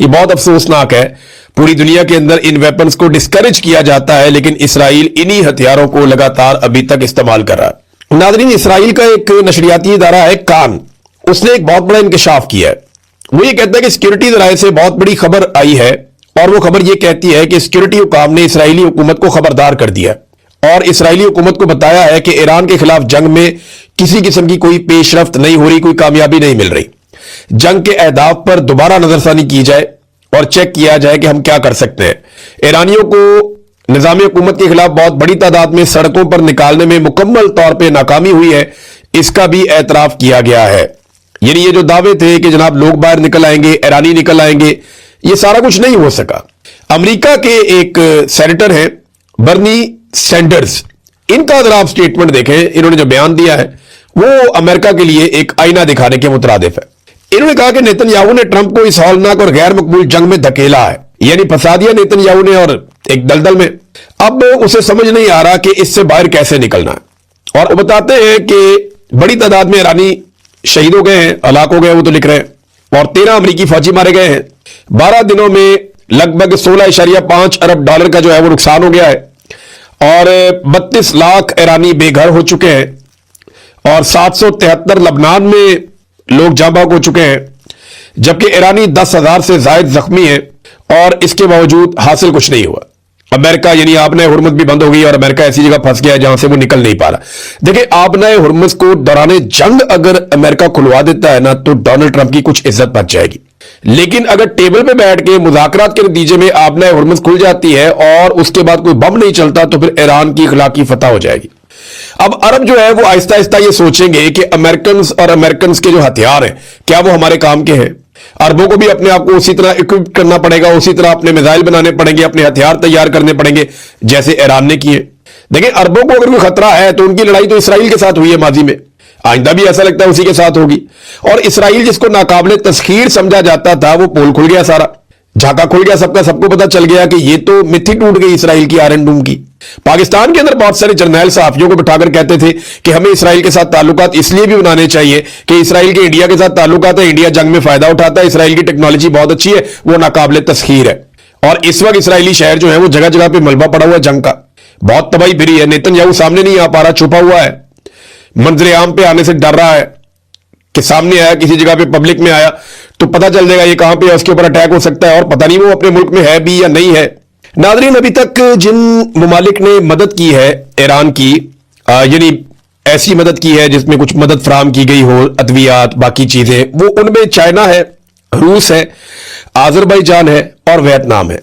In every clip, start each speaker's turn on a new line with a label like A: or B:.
A: یہ بہت افسوسناک ہے. پوری دنیا کے اندر ان ویپنز کو ڈسکریج کیا جاتا ہے لیکن اسرائیل انہی ہتھیاروں کو لگاتار ابھی تک استعمال کر رہا ہے. ناظرین، اسرائیل کا ایک نشریاتی ادارہ ہے کان، اس نے ایک بہت بڑا انکشاف کیا ہے. وہ یہ کہتا ہے کہ سیکیورٹی ذرائع سے بہت بڑی خبر آئی ہے اور وہ خبر یہ کہتی ہے کہ سیکیورٹی حکام نے اسرائیلی حکومت کو خبردار کر دیا اور اسرائیلی حکومت کو بتایا ہے کہ ایران کے خلاف جنگ میں کسی قسم کی کوئی پیش رفت نہیں ہو رہی، کوئی کامیابی نہیں مل رہی. جنگ کے اہداف پر دوبارہ نظر ثانی کی جائے اور چیک کیا جائے کہ ہم کیا کر سکتے ہیں. ایرانیوں کو نظام حکومت کے خلاف بہت بڑی تعداد میں سڑکوں پر نکالنے میں مکمل طور پہ ناکامی ہوئی ہے، اس کا بھی اعتراف کیا گیا ہے. یعنی یہ جو دعوے تھے کہ جناب لوگ باہر نکل آئیں گے، ایرانی نکل آئیں گے، یہ سارا کچھ نہیں ہو سکا. امریکہ کے ایک سینیٹر ہیں برنی سینڈرز، ان کا اگر آپ سٹیٹمنٹ دیکھیں، انہوں نے جو بیان دیا ہے وہ امریکہ کے لیے ایک آئینہ دکھانے کے مترادف ہے. انہوں نے کہا کہ نیتن یاہو نے ٹرمپ کو اس ہولناک اور غیر مقبول جنگ میں دھکیلا ہے، یعنی پھنسا دیا نیتن یاہو نے اور ایک دلدل میں. اب اسے سمجھ نہیں آ رہا کہ اس سے باہر کیسے نکلنا ہے. اور وہ بتاتے ہیں کہ بڑی تعداد میں ایرانی شہید ہو گئے ہیں، ہلاک ہو گئے، وہ تو لکھ رہے ہیں، اور 13 امریکی فوجی مارے گئے ہیں. 12 دنوں میں لگ بھگ 16.5 ارب ڈالر کا جو ہے وہ نقصان ہو گیا ہے اور 32 لاکھ ایرانی بے گھر ہو چکے ہیں اور 773 لبنان میں لوگ جاں بحق ہو چکے ہیں، جبکہ ایرانی 10,000 سے زائد زخمی ہیں اور اس کے باوجود حاصل کچھ نہیں ہوا. امریکہ یعنی آبنۂ ہرمز بھی بند ہو گئی اور امریکہ ایسی جگہ پھنس گیا ہے جہاں سے وہ نکل نہیں پا رہا. دیکھیں، آبنۂ ہرمز کو دوران جنگ اگر امریکہ کھلوا دیتا ہے نا تو ڈونلڈ ٹرمپ کی کچھ عزت بچ جائے گی. لیکن اگر ٹیبل پہ بیٹھ کے مذاکرات کے نتیجے میں آبنۂ ہرمز کھل جاتی ہے اور اس کے بعد کوئی بم نہیں چلتا تو پھر ایران کی اخلاقی فتح ہو جائے گی. اب عرب جو ہے وہ آہستہ آہستہ یہ سوچیں گے کہ امریکنز کے جو ہتھیار ہیں کیا وہ ہمارے کام کے ہیں. عربوں کو بھی اپنے آپ کو اسی طرح اکوپ کرنا پڑے گا، اسی طرح اپنے میزائل بنانے پڑیں گے، اپنے ہتھیار تیار کرنے پڑیں گے جیسے ایران نے کیے. دیکھیں، عربوں کو اگر کوئی خطرہ ہے تو ان کی لڑائی تو اسرائیل کے ساتھ ہوئی ہے ماضی میں، آئندہ بھی ایسا لگتا ہے اسی کے ساتھ ہوگی. اور اسرائیل جس کو ناقابل تسخیر سمجھا جاتا تھا وہ پول کھل گیا، سارا جھاکا کھل گیا، سب کا سب کو پتا چل گیا کہ یہ تو متھی ٹوٹ گئی اسرائیل کی آئرن ڈوم کی. پاکستان کے اندر بہت سارے جرنیل صحافیوں کو بٹھا کر کہتے تھے کہ ہمیں اسرائیل کے ساتھ تعلقات اس لیے بھی بنانے چاہیے کہ اسرائیل کے انڈیا کے ساتھ تعلقات ہیں، انڈیا جنگ میں فائدہ اٹھاتا ہے، اسرائیل کی ٹیکنالوجی بہت اچھی ہے، وہ ناقابل تسخیر ہے. اور اس وقت اسرائیلی شہر جو ہے وہ جگہ جگہ پہ ملبہ پڑا ہوا ہے جنگ کا، بہت تباہی بری ہے. نیتن یاہو سامنے نہیں آ پا رہا، چھپا ہوا ہے، منظر عام پہ آنے سے ڈر رہا ہے کہ سامنے آیا کسی جگہ پہ پبلک میں آیا تو پتہ چل جائے گا یہ کہاں پہ اس کے اوپر اٹیک ہو سکتا ہے، اور پتہ نہیں وہ اپنے ملک میں ہے بھی یا نہیں ہے. ناظرین، ابھی تک جن ممالک نے مدد کی ہے ایران کی، یعنی ایسی مدد کی ہے جس میں کچھ مدد فراہم کی گئی ہو، ادویات، باقی چیزیں، وہ ان میں چائنا ہے، روس ہے، آذربائیجان ہے اور ویتنام ہے.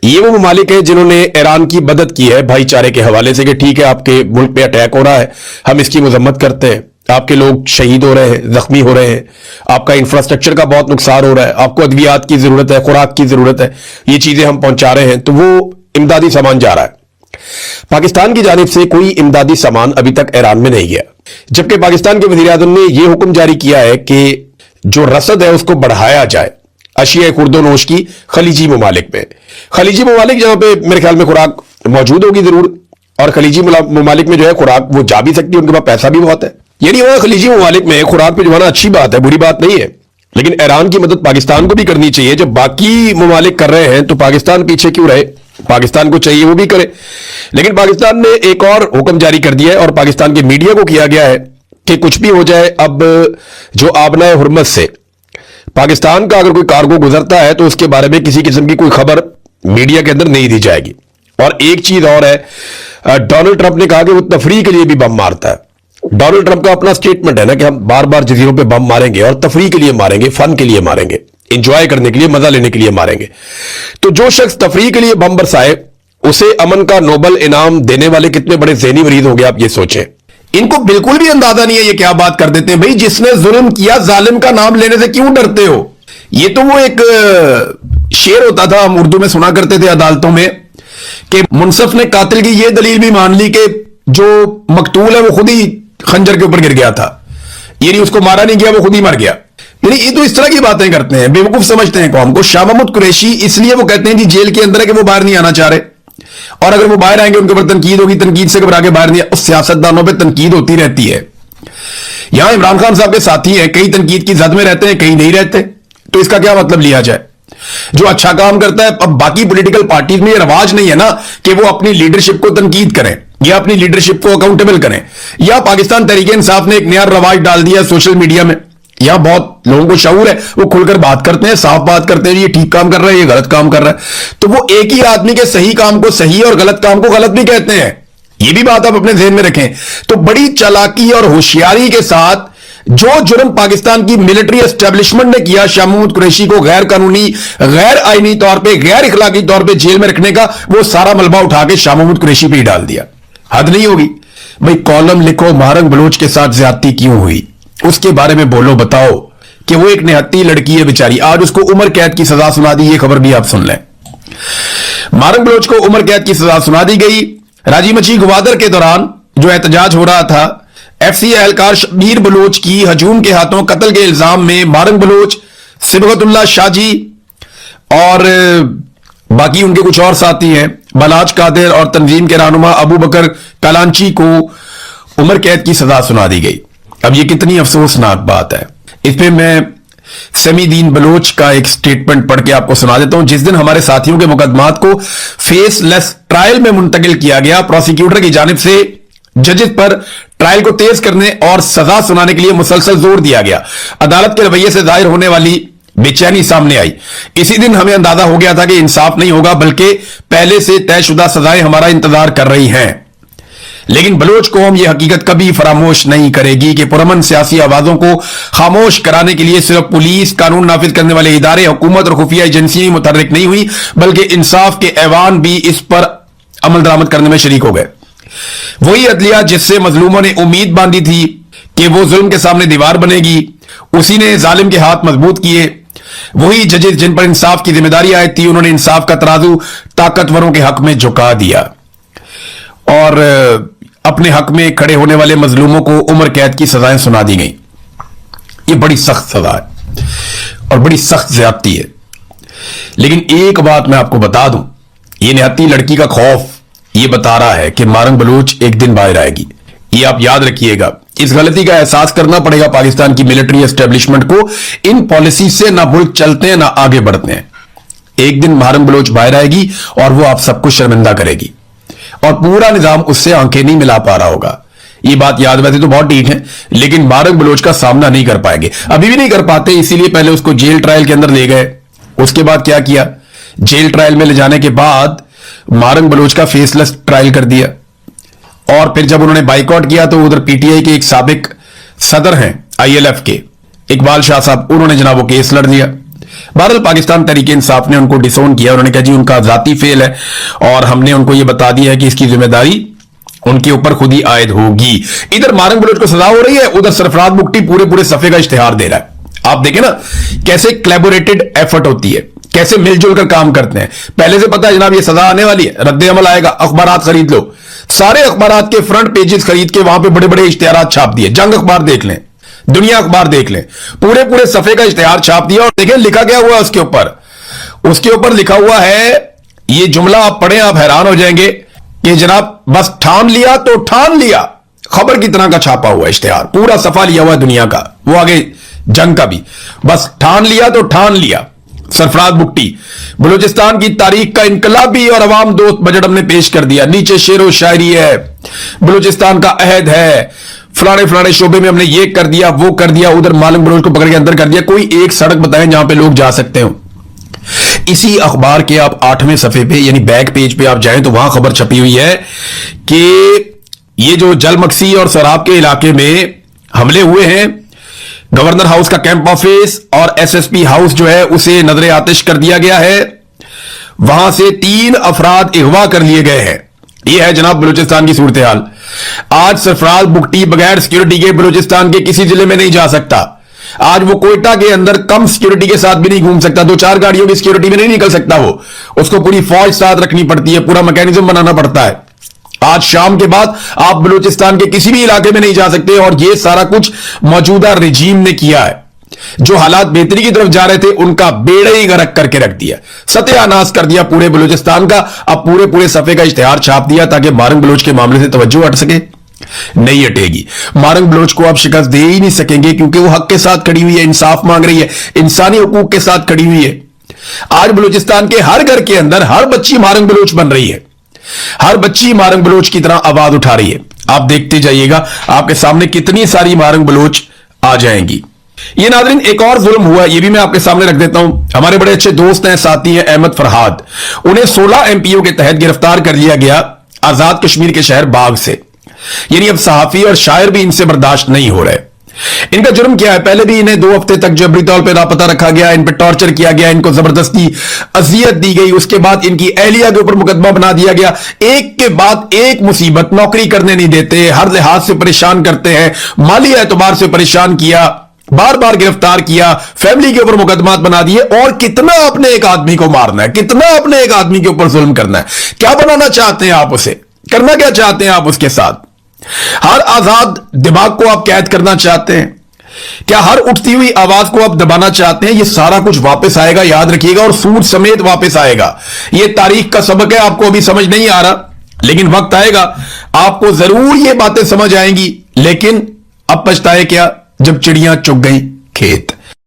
A: یہ وہ ممالک ہیں جنہوں نے ایران کی مدد کی ہے بھائی چارے کے حوالے سے کہ ٹھیک ہے آپ کے ملک پہ اٹیک ہو رہا ہے، ہم اس کی مذمت کرتے ہیں، آپ کے لوگ شہید ہو رہے ہیں، زخمی ہو رہے ہیں، آپ کا انفراسٹرکچر کا بہت نقصان ہو رہا ہے، آپ کو ادویات کی ضرورت ہے، خوراک کی ضرورت ہے، یہ چیزیں ہم پہنچا رہے ہیں. تو وہ امدادی سامان جا رہا ہے. پاکستان کی جانب سے کوئی امدادی سامان ابھی تک ایران میں نہیں گیا، جبکہ پاکستان کے وزیر اعظم نے یہ حکم جاری کیا ہے کہ جو رسد ہے اس کو بڑھایا جائے اشیاء خورد و نوش کی خلیجی ممالک میں. خلیجی ممالک جہاں پہ میرے خیال میں خوراک موجود ہوگی ضرور، اور خلیجی ممالک میں جو ہے خوراک وہ جا بھی سکتی ہے، ان کے پاس پیسہ بھی بہت ہے. یعنی وہاں خلیجی ممالک میں خوراک پہ جمانا اچھی بات ہے، بری بات نہیں ہے، لیکن ایران کی مدد پاکستان کو بھی کرنی چاہیے. جب باقی ممالک کر رہے ہیں تو پاکستان پیچھے کیوں رہے؟ پاکستان کو چاہیے وہ بھی کرے. لیکن پاکستان نے ایک اور حکم جاری کر دیا ہے اور پاکستان کے میڈیا کو کیا گیا ہے کہ کچھ بھی ہو جائے، اب جو آبنائے ہرمز سے پاکستان کا اگر کوئی کارگو گزرتا ہے تو اس کے بارے میں کسی قسم کی کوئی خبر میڈیا کے اندر نہیں دی جائے گی. اور ایک چیز اور ہے، ڈونلڈ ٹرمپ نے کہا کہ وہ تفریح کے لیے بھی بم مارتا ہے. ڈونلڈ ٹرمپ کا اپنا سٹیٹمنٹ ہے نا کہ ہم بار بار جزیروں پہ بم ماریں گے اور تفریح کے لیے ماریں گے، فن کے لیے ماریں گے، انجوائے کرنے کے لیے، مزہ لینے کے لیے ماریں گے. تو جو شخص تفریح کے لیے بم برسائے اسے امن کا نوبل انعام دینے والے کتنے بڑے ذہنی مریض ہو گئے آپ یہ سوچیں. ان کو بالکل بھی اندازہ نہیں ہے یہ کیا بات کر دیتے ہیں. بھائی جس نے ظلم کیا ظالم کا نام لینے سے کیوں ڈرتے ہو؟ یہ تو وہ ایک شعر ہوتا تھا، ہم اردو میں سنا کرتے تھے عدالتوں میں، کہ منصف نے قاتل کی یہ دلیل بھی مان لی کہ جو مقتول ہے وہ خود ہی خنجر کے اوپر گر گیا تھا، یعنی اس کو مارا نہیں گیا، وہ خود ہی مر گیا. یعنی یہ تو اس طرح کی باتیں کرتے ہیں، بیوقوف سمجھتے ہیں قوم کو. شاہ محمود قریشی اس لیے وہ کہتے ہیں جی جیل کے اندر ہے کہ وہ باہر نہیں آنا چاہ رہے، اور اگر وہ باہر آئیں گے ان کے اوپر تنقید ہوگی، تنقید سے گھبرا کے باہر نہیں. اس سیاستدانوں پہ تنقید ہوتی رہتی ہے. یہاں عمران خان صاحب کے ساتھی ہیں، کئی تنقید کی زد میں رہتے ہیں، کئی نہیں رہتے، تو اس کا کیا مطلب لیا جائے؟ जो अच्छा काम करता है, अब बाकी पॉलिटिकल पार्टीज में ये रवाज नहीं है ना कि वो अपनी लीडरशिप को तनकीद करें या अपनी लीडरशिप को अकाउंटेबल करें। या पाकिस्तान तहरीक इंसाफ ने एक नया रवाज डाल दिया सोशल मीडिया में, यहां बहुत लोगों को शऊर है, वो खुलकर बात करते हैं, साफ बात करते हैं, ये ठीक काम कर रहा है, ये गलत काम कर रहा है। तो वो एक ही आदमी के सही काम को सही और गलत काम को गलत भी कहते हैं। ये भी बात आप अपने ज़हन में रखें। तो बड़ी चालाकी और होशियारी के साथ जो जुर्म पाकिस्तान की मिलिट्री एस्टेब्लिशमेंट ने किया, शाह महमूद कुरैशी को गैर कानूनी, गैर आईनी तौर पे, गैर इखलाकी तौर पे जेल में रखने का, वो सारा मलबा उठा के शाह महमूद कुरैशी पे ही डाल दिया। हद नहीं होगी भाई? कॉलम लिखो मारंग बलोच के साथ ज्यादती क्यों हुई, उसके बारे में बोलो, बताओ कि वो एक निहत्ती लड़की है बेचारी, आज उसको उम्र कैद की सजा सुना दी। ये खबर भी आप सुन लें। मारंग बलोच को उम्र कैद की सजा सुना दी गई। राजी मची गवादर के दौरान जो एहतजाज हो रहा था, एफसी एहलकार शब्बीर बलोच की हजूम के हाथों कत्ल के इल्जाम में मारंग बलोच, सिबगतुल्लाह शाजी और बाकी उनके कुछ और साथी हैं, बलाज कादिर और तंजीम के रहनुमा अबू बकर कलांची को उम्र कैद की सजा सुना दी गई। अब ये कितनी अफसोसनाक बात है। इस पे मैं समीदीन बलोच का एक स्टेटमेंट पढ़ के आपको सुना देता हूं। जिस दिन हमारे साथियों के मुकदमात को फेसलेस ट्रायल में मुंतकिल किया गया, प्रोसिक्यूटर की जानिब से जजेस पर ट्रायल को तेज करने और सजा सुनाने के लिए मुसलसल जोर दिया गया। अदालत के रवैये से जाहिर होने वाली बेचैनी सामने आई। इसी दिन हमें अंदाजा हो गया था कि इंसाफ नहीं होगा, बल्कि पहले से तयशुदा सजाएं हमारा इंतजार कर रही हैं। लेकिन बलोच कौम यह हकीकत कभी फरामोश नहीं करेगी कि पुरअमन सियासी आवाजों को खामोश कराने के लिए सिर्फ पुलिस, कानून नाफिज करने वाले इदारे, हुकूमत और खुफिया एजेंसियां मुतहर्रिक नहीं हुई, बल्कि इंसाफ के ऐवान भी इस पर अमल दरामद करने में शरीक हो गए। वही अदलिया जिससे मजलूमों ने उम्मीद बांधी थी कि वो जुल्म के सामने दीवार बनेगी, उसी ने जालिम के हाथ मजबूत किए। वही जजेस जिन पर इंसाफ की जिम्मेदारी आई थी, उन्होंने इंसाफ का तराजू ताकतवरों के हक में झुका दिया और अपने हक में खड़े होने वाले मजलूमों को उम्र कैद की सजाएं सुना दी गई। ये बड़ी सख्त सजा है और बड़ी सख्त ज्यादती है। लेकिन एक बात मैं आपको बता दूं, ये निहत्ती लड़की का खौफ ये बता रहा है कि मारंग बलोच एक दिन बाहर आएगी। ये आप याद रखिएगा। इस गलती का एहसास करना पड़ेगा पाकिस्तान की मिलिट्री एस्टेब्लिशमेंट को। इन पॉलिसी से ना मुल्क चलते हैं ना आगे बढ़ते हैं। एक दिन मारंग बलोच बाहर आएगी और वो आप सबको शर्मिंदा करेगी और पूरा निजाम उससे आंखें नहीं मिला पा रहा होगा। ये बात याद, वैसे तो बहुत ठीक है, लेकिन मारंग बलोच का सामना नहीं कर पाएंगे, अभी भी नहीं कर पाते। इसीलिए पहले उसको जेल ट्रायल के अंदर ले गए। उसके बाद क्या किया, जेल ट्रायल में ले जाने के बाद मारंग बलोच का फेसलेस ट्रायल कर दिया। और फिर जब उन्होंने बाइकआउट किया तो उधर पीटीआई के एक साबिक सदर हैं आईएलएफ के, इकबाल शाह साहब, उन्होंने जनाब वो केस लड़ दिया। बहरहाल पाकिस्तान तहरीक इंसाफ ने उनको डिसोन किया। उन्होंने कहा जी उनका जाती फेल है और हमने उनको ये बता दिया है कि इसकी जिम्मेदारी उनके ऊपर खुद ही आयद होगी। इधर मारंग बलोच को सजा हो रही है, उधर सरफराज बुगटी पूरे पूरे सफे का इश्तिहार दे रहा है। आप देखें ना कैसे कोलैबोरेटेड एफर्ट होती है, कैसे मिलजुल कर काम करते हैं। पहले से पता है जनाब ये सजा आने वाली है, रद्द अमल आएगा, अखबारात खरीद लो, सारे अखबारात के फ्रंट पेजेस खरीद के वहां पे बड़े बड़े इश्तिहारात छाप दिए। जंग अखबार देख लें, दुनिया अखबार देख लें, पूरे पूरे सफे का इश्तिहार छाप दिया। और देखें लिखा क्या हुआ उसके ऊपर, उसके ऊपर लिखा हुआ है, ये जुमला आप पढ़ें आप हैरान हो जाएंगे कि जनाब बस ठान लिया तो ठान लिया। खबर की तरह का छापा हुआ इश्तिहार, पूरा सफा लिया हुआ दुनिया का, वो आगे जंग का भी, बस ठान लिया तो ठान लिया। सरफराज बुगटी, बलूचिस्तान की तारीख का इनकलाबी और अवाम दोस्त बजट हमने पेश कर दिया। नीचे शेरो शायरी है, बलूचिस्तान का अहद है, फलाने फलाने शोबे में हमने ये कर दिया वो कर दिया। उधर मालूम बलोच को पकड़ के अंदर कर दिया। कोई एक सड़क बताएं जहां पे लोग जा सकते हो। इसी अखबार के आप 8वें सफे पे यानी बैक पेज पे आप जाएं तो वहां खबर छपी हुई है कि ये जो जलमक्सी और सराब के इलाके में हमले हुए हैं, गवर्नर हाउस का कैंप ऑफिस और एसएसपी हाउस जो है उसे नजरे आतिश कर दिया गया है। वहां से 3 अफराद अगवा कर लिए गए हैं। यह है जनाब बलूचिस्तान की सूरत हाल। आज सरफराज बुगटी बगैर सिक्योरिटी के बलूचिस्तान के किसी जिले में नहीं जा सकता। आज वो कोयटा के अंदर कम सिक्योरिटी के साथ भी नहीं घूम सकता, 2-4 गाड़ियों की सिक्योरिटी में नहीं निकल सकता। वो उसको पूरी फौज साथ रखनी पड़ती है, पूरा मैकेनिज्म बनाना पड़ता है। आज शाम के बाद आप बलूचिस्तान के किसी भी इलाके में नहीं जा सकते। और यह सारा कुछ मौजूदा रिजीम ने किया है। जो हालात बेहतरी की तरफ जा रहे थे उनका बेड़ा ही गरक करके रख दिया, सत्यानाश कर दिया पूरे बलूचिस्तान का। अब पूरे पूरे सफे का इश्तिहार छाप दिया ताकि मारंग बलोच के मामले से तवज्जो हट सके। नहीं हटेगी। मारंग बलोच को आप शिकस्त दे ही नहीं सकेंगे क्योंकि वो हक के साथ खड़ी हुई है, इंसाफ मांग रही है, इंसानी हुकूक के साथ खड़ी हुई है। आज बलूचिस्तान के हर घर के अंदर हर बच्ची मारंग बलूच बन रही है, हर बच्ची मारंग बलूच की तरह आवाज उठा रही है। आप देखते जाइएगा आपके सामने कितनी सारी मारंग बलूच आ जाएंगी। ये नाज़रीन एक और जुल्म हुआ, ये भी मैं आपके सामने रख देता हूं। हमारे बड़े अच्छे दोस्त हैं, साथी हैं अहमद फरहाद, उन्हें 16 एमपीओ के तहत गिरफ्तार कर लिया गया आजाद कश्मीर के शहर बाग से। यानी अब सहाफी और शायर भी इनसे बर्दाश्त नहीं हो रहे। इनका जुर्म क्या है? पहले भी इन्हें 2 हफ्ते तक जबरी तौर पर लापता रखा गया, इन पर टॉर्चर किया गया, इनको जबरदस्ती अजियत दी गई। उसके बाद इनकी अहलिया के ऊपर मुकदमा बना दिया गया। एक के बाद एक मुसीबत, नौकरी करने नहीं देते, हर लिहाज से परेशान करते हैं, माली एतबार से परेशान किया, बार बार गिरफ्तार किया, फैमिली के ऊपर मुकदमात बना दिए। और कितना अपने एक आदमी को मारना है, कितना अपने एक आदमी के ऊपर जुल्म करना है? क्या बनाना चाहते हैं आप उसे? करना क्या चाहते हैं आप उसके साथ? हर आजाद दिमाग को आप कैद करना चाहते हैं? क्या हर उठती हुई आवाज को आप दबाना चाहते हैं? ये सारा कुछ वापस आएगा, याद रखिएगा, और सूद समेत वापस आएगा। ये तारीख का सबक है, आपको अभी समझ नहीं आ रहा, लेकिन वक्त आएगा आपको जरूर ये बातें समझ आएंगी। लेकिन अब पछताए क्या जब चिड़ियां चुग गई खेत।